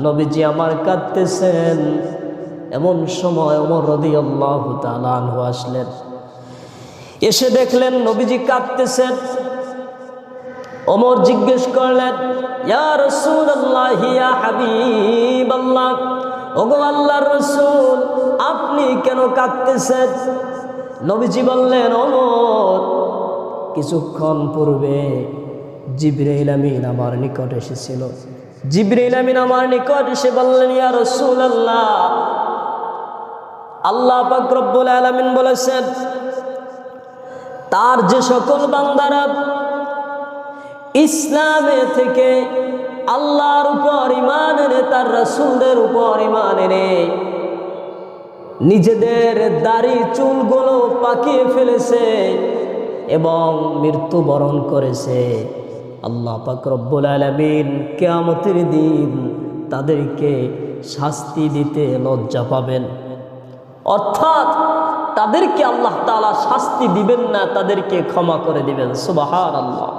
নবীজি আমার কাঁদতেছেন। এমন সময় ওমর রাদিয়াল্লাহু তাআলা আনহু আসলেন। এসে দেখলেন নবীজি কাঁদতেছেন। ওমর জিজ্ঞেস করলেন, ইয়া রাসূলুল্লাহ, ইয়া হাবিবাল্লাহ, ওগো আল্লাহর রাসূল, আপনি কেন কাঁদতেছেন? নবীজি বললেন, ওমর, কিছুক্ষণ পূর্বে জিবরাইল আমিন আমার নিকট এসেছিল। জিবরাইল আমিন আমার নিকট এসে বললেন, ইয়া রাসূলুল্লাহ, আল্লাহ পাক রব্বুল আলামিন বলেছেন, তার যে সকল বান্দারা ইসলামে থেকে আল্লাহর উপর ঈমান এনে, তার রাসূলদের উপর ঈমান এনে নিজেদের দাড়ি চুলগুলো পাকিয়ে ফেলেছে এবং মৃত্যুবরণ করেছে, আল্লাহ পাক রব্বুল আলামিন কিয়ামতের দিন তাদেরকে শাস্তি দিতে লজ্জা পাবেন। অর্থাৎ তাদেরকে আল্লাহ তাআলা শাস্তি দিবেন না, তাদেরকে ক্ষমা করে দিবেন। সুবহানাল্লাহ।